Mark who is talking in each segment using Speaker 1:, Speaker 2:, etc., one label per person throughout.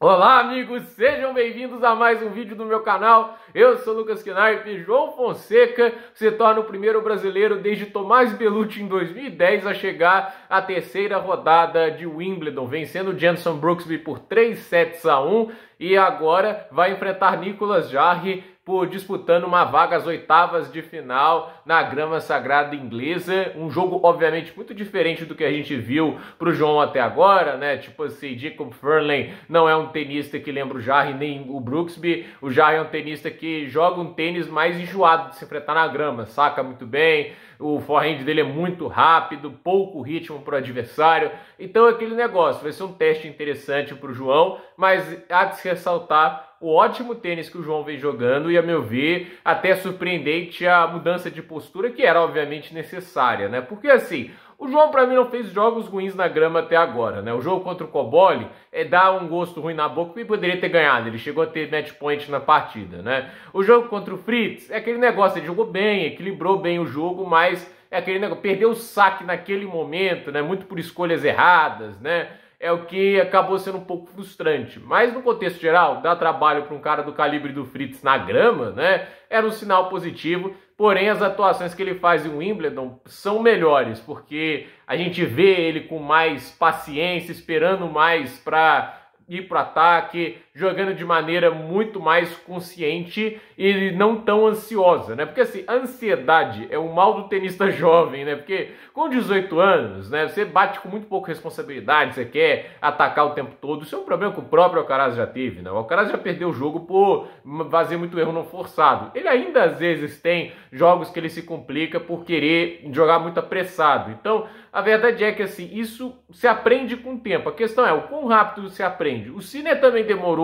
Speaker 1: Olá, amigos, sejam bem-vindos a mais um vídeo do meu canal. Eu sou Lucas Knaip. João Fonseca se torna o primeiro brasileiro desde Tomás Bellucci em 2010 a chegar à terceira rodada de Wimbledon, vencendo Jenson Brooksby por 3-1 e agora vai enfrentar Nicolas Jarry disputando uma vaga às oitavas de final na grama sagrada inglesa. Um jogo, obviamente, muito diferente do que a gente viu pro João até agora, né? Tipo assim, Jacob Furlan não é um tenista que lembra o Jarry nem o Brooksby. O Jarry é um tenista que joga um tênis mais enjoado de se enfrentar na grama, saca muito bem. O forehand dele é muito rápido, pouco ritmo para o adversário. Então é aquele negócio, vai ser um teste interessante para o João, mas há de se ressaltar o ótimo tênis que o João vem jogando e, a meu ver, até surpreendente a mudança de postura que era obviamente necessária, né? Porque assim, o João para mim não fez jogos ruins na grama até agora, né? O jogo contra o Cobolli dá um gosto ruim na boca porque poderia ter ganhado, ele chegou a ter match point na partida, né? O jogo contra o Fritz é aquele negócio, ele jogou bem, equilibrou bem o jogo, mas é aquele negócio, perdeu o saque naquele momento, né? Muito por escolhas erradas, né? É o que acabou sendo um pouco frustrante. Mas no contexto geral, dá trabalho para um cara do calibre do Fritz na grama, né? Era um sinal positivo. Porém, as atuações que ele faz em Wimbledon são melhores, porque a gente vê ele com mais paciência, esperando mais para ir para o ataque, jogando de maneira muito mais consciente e não tão ansiosa, né? Porque assim, a ansiedade é o mal do tenista jovem, né? Porque com 18 anos, né, você bate com muito pouca responsabilidade, você quer atacar o tempo todo. Isso é um problema que o próprio Alcaraz já teve, né? O Alcaraz já perdeu o jogo por fazer muito erro não forçado. Ele ainda às vezes tem jogos que ele se complica por querer jogar muito apressado. Então, a verdade é que assim, isso se aprende com o tempo. A questão é o quão rápido se aprende. O Sinner também demorou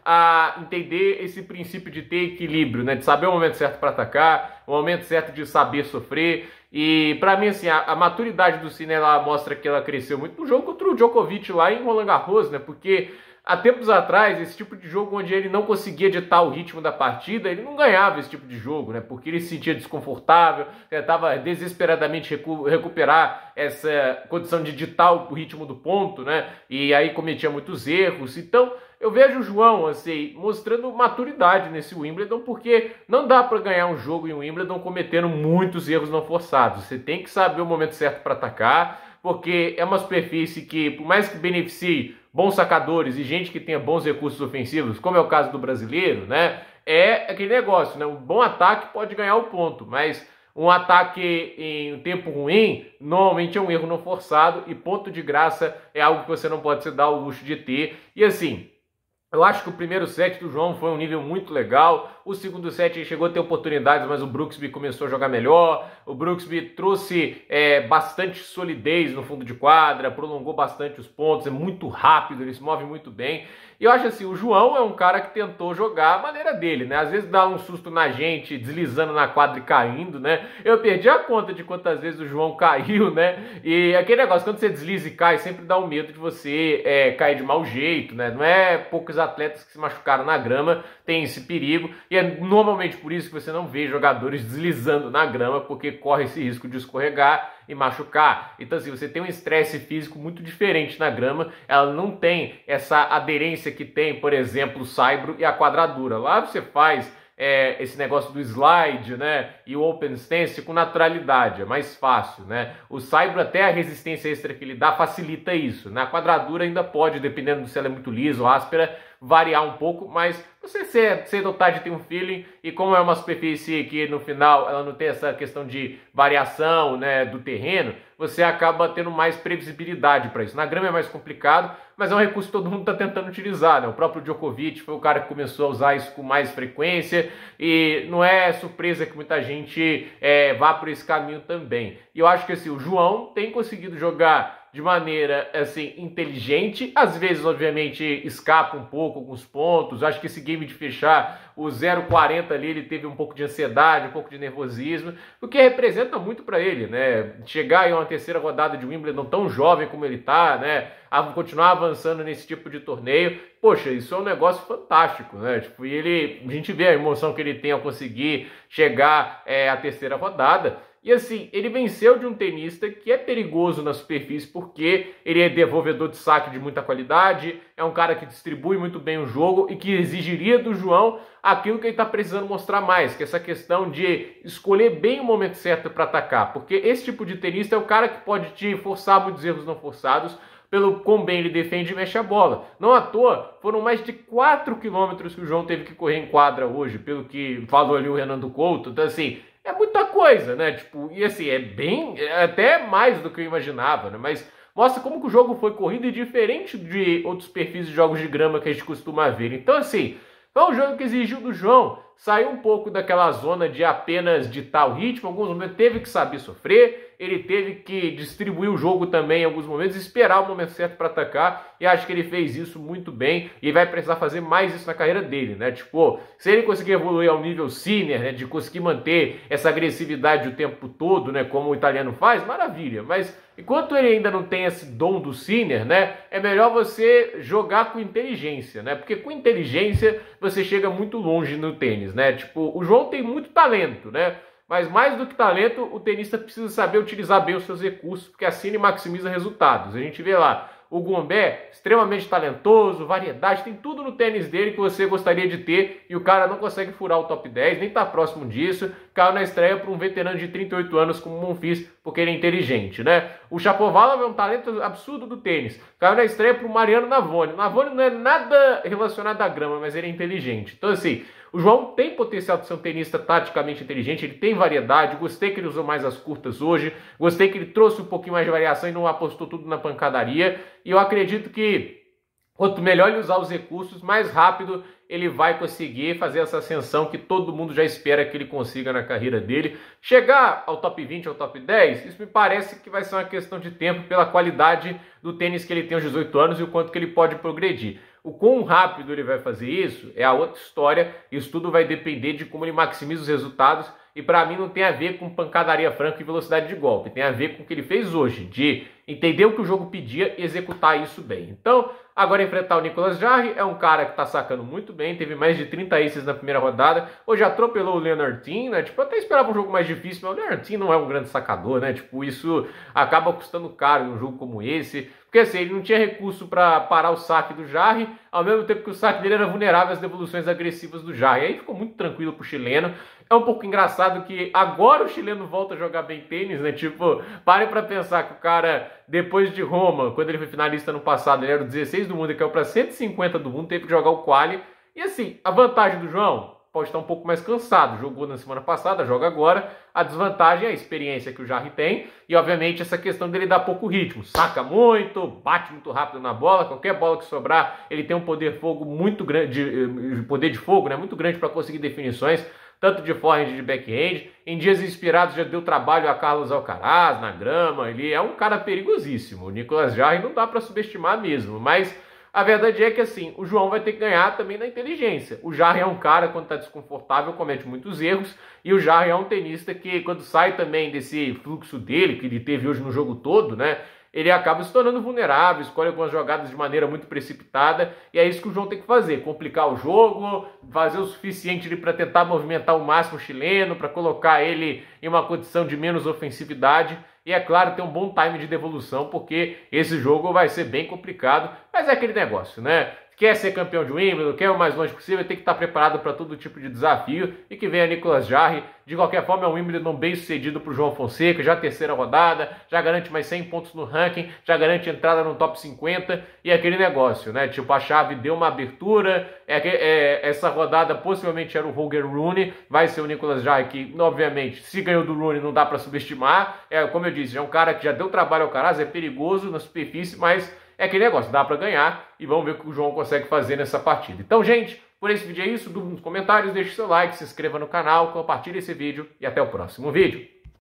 Speaker 1: a entender esse princípio de ter equilíbrio, né? De saber o momento certo para atacar, o momento certo de saber sofrer. E para mim, assim, a maturidade do Sinner, ela mostra que ela cresceu muito no jogo contra o Djokovic lá em Roland Garros, né? Porque há tempos atrás, esse tipo de jogo onde ele não conseguia ditar o ritmo da partida, ele não ganhava esse tipo de jogo, né? Porque ele se sentia desconfortável, tentava desesperadamente recuperar essa condição de ditar o ritmo do ponto, né? E aí cometia muitos erros. Então, eu vejo o João, assim, mostrando maturidade nesse Wimbledon, porque não dá para ganhar um jogo em Wimbledon cometendo muitos erros não forçados. Você tem que saber o momento certo para atacar, porque é uma superfície que, por mais que beneficie bons sacadores e gente que tenha bons recursos ofensivos, como é o caso do brasileiro, né? É aquele negócio, né? Um bom ataque pode ganhar o ponto, mas um ataque em um tempo ruim, normalmente é um erro não forçado e ponto de graça é algo que você não pode se dar o luxo de ter. E assim, eu acho que o primeiro set do João foi um nível muito legal. O segundo set ele chegou a ter oportunidades, mas o Brooksby começou a jogar melhor. O Brooksby trouxe bastante solidez no fundo de quadra, prolongou bastante os pontos, é muito rápido, ele se move muito bem. E eu acho assim, o João é um cara que tentou jogar a maneira dele, né? Às vezes dá um susto na gente, deslizando na quadra e caindo, né? Eu perdi a conta de quantas vezes o João caiu, né? E aquele negócio, quando você desliza e cai, sempre dá um medo de você cair de mau jeito, né? Não é poucos atletas que se machucaram na grama tem esse perigo. E é normalmente por isso que você não vê jogadores deslizando na grama, porque corre esse risco de escorregar e machucar. Então assim, você tem um estresse físico muito diferente na grama, ela não tem essa aderência que tem, por exemplo, o saibro e a quadradura. Lá você faz esse negócio do slide, né, e o open stance com naturalidade, é mais fácil, né? O saibro, até a resistência extra que ele dá facilita isso. Na quadradura ainda pode, dependendo se ela é muito lisa ou áspera, variar um pouco, mas você ser dotado de ter um feeling, e como é uma superfície que no final ela não tem essa questão de variação, né, do terreno, você acaba tendo mais previsibilidade para isso. Na grama é mais complicado, mas é um recurso que todo mundo está tentando utilizar, né? O próprio Djokovic foi o cara que começou a usar isso com mais frequência, e não é surpresa que muita gente vá por esse caminho também. E eu acho que assim, o João tem conseguido jogar de maneira assim inteligente, às vezes obviamente escapa um pouco alguns pontos. Acho que esse game de fechar o 0,40 ali, ele teve um pouco de ansiedade, um pouco de nervosismo, o que representa muito para ele, né? Chegar em uma terceira rodada de Wimbledon tão jovem como ele tá, né? A continuar avançando nesse tipo de torneio, poxa, isso é um negócio fantástico, né? Tipo, e a gente vê a emoção que ele tem ao conseguir chegar à terceira rodada. E assim, ele venceu de um tenista que é perigoso na superfície porque ele é devolvedor de saque de muita qualidade, é um cara que distribui muito bem o jogo e que exigiria do João aquilo que ele está precisando mostrar mais, que é essa questão de escolher bem o momento certo para atacar, porque esse tipo de tenista é o cara que pode te forçar muitos erros não forçados, pelo quão bem ele defende e mexe a bola. Não à toa, foram mais de 4 quilômetros que o João teve que correr em quadra hoje, pelo que falou ali o Renan Couto. Então, assim, é muita coisa, né? Tipo, e assim, é até mais do que eu imaginava, né? Mas mostra como que o jogo foi corrido e diferente de outros perfis de jogos de grama que a gente costuma ver. Então, assim, foi um jogo que exigiu do João sair um pouco daquela zona de apenas ditar o ritmo. Em alguns momentos teve que saber sofrer, ele teve que distribuir o jogo também em alguns momentos, esperar o momento certo para atacar, e acho que ele fez isso muito bem e vai precisar fazer mais isso na carreira dele, né? Tipo, se ele conseguir evoluir ao nível senior, né, de conseguir manter essa agressividade o tempo todo, né, como o italiano faz, maravilha, mas enquanto ele ainda não tem esse dom do senior, né, é melhor você jogar com inteligência, né? Porque com inteligência você chega muito longe no tênis, né? Tipo, o João tem muito talento, né? Mas mais do que talento, o tenista precisa saber utilizar bem os seus recursos, porque assim ele maximiza resultados. A gente vê lá o Gombert, extremamente talentoso, variedade, tem tudo no tênis dele que você gostaria de ter, e o cara não consegue furar o top 10, nem tá próximo disso. Caiu na estreia para um veterano de 38 anos como o Monfils, porque ele é inteligente, né? O Shapovalov é um talento absurdo do tênis. Caiu na estreia para o Mariano Navone. Navone não é nada relacionado à grama, mas ele é inteligente. Então, assim, o João tem potencial de ser um tenista taticamente inteligente, ele tem variedade, gostei que ele usou mais as curtas hoje, gostei que ele trouxe um pouquinho mais de variação e não apostou tudo na pancadaria, e eu acredito que quanto melhor ele usar os recursos, mais rápido ele vai conseguir fazer essa ascensão que todo mundo já espera que ele consiga na carreira dele. Chegar ao top 20, ao top 10, isso me parece que vai ser uma questão de tempo pela qualidade do tênis que ele tem aos 18 anos e o quanto que ele pode progredir. O quão rápido ele vai fazer isso é a outra história, isso tudo vai depender de como ele maximiza os resultados, e para mim não tem a ver com pancadaria franca e velocidade de golpe, tem a ver com o que ele fez hoje, de entender o que o jogo pedia e executar isso bem. Então, agora enfrentar o Nicolas Jarry, é um cara que está sacando muito bem, teve mais de 30 aces na primeira rodada, hoje atropelou o Leonard Thiem, né? Tipo, eu até esperava um jogo mais difícil, mas o Leonard Thiem não é um grande sacador, né? Tipo, isso acaba custando caro em um jogo como esse, porque assim, ele não tinha recurso para parar o saque do Jarry, ao mesmo tempo que o saque dele era vulnerável às devoluções agressivas do Jarry. Aí ficou muito tranquilo pro chileno. É um pouco engraçado que agora o chileno volta a jogar bem tênis, né? Tipo, parem para pensar que o cara, depois de Roma, quando ele foi finalista no passado, ele era o 16 do mundo e caiu para 150 do mundo, teve que jogar o quali. E assim, a vantagem do João pode estar um pouco mais cansado, jogou na semana passada, joga agora. A desvantagem é a experiência que o Jarry tem e, obviamente, essa questão dele dar pouco ritmo. Saca muito, bate muito rápido na bola, qualquer bola que sobrar, ele tem um poder de fogo muito grande, poder de fogo, né, muito grande para conseguir definições, tanto de forehand e de backhand. Em dias inspirados já deu trabalho a Carlos Alcaraz na grama, ele é um cara perigosíssimo. O Nicolas Jarry não dá para subestimar mesmo, mas a verdade é que assim, o João vai ter que ganhar também na inteligência. O Jarry é um cara, quando está desconfortável, comete muitos erros, e o Jarry é um tenista que, quando sai também desse fluxo dele, que ele teve hoje no jogo todo, né, ele acaba se tornando vulnerável, escolhe algumas jogadas de maneira muito precipitada, e é isso que o João tem que fazer, complicar o jogo, fazer o suficiente para tentar movimentar o máximo o chileno, para colocar ele em uma condição de menos ofensividade, e é claro, ter um bom time de devolução, porque esse jogo vai ser bem complicado, mas é aquele negócio, né? Quer ser campeão de Wimbledon, quer o mais longe possível, tem que estar preparado para todo tipo de desafio, e que venha Nicolas Jarry. De qualquer forma, é um Wimbledon bem sucedido para o João Fonseca, já terceira rodada, já garante mais 100 pontos no ranking, já garante entrada no top 50, e aquele negócio, né? Tipo, a chave deu uma abertura, essa rodada possivelmente era o Holger Rune, vai ser o Nicolas Jarry, que, obviamente, se ganhou do Rune não dá para subestimar, como eu disse, é um cara que já deu trabalho ao Alcaraz, é perigoso na superfície, mas é aquele negócio, dá para ganhar, e vamos ver o que o João consegue fazer nessa partida. Então, gente, por esse vídeo é isso, dúvida nos comentários, deixe seu like, se inscreva no canal, compartilhe esse vídeo e até o próximo vídeo.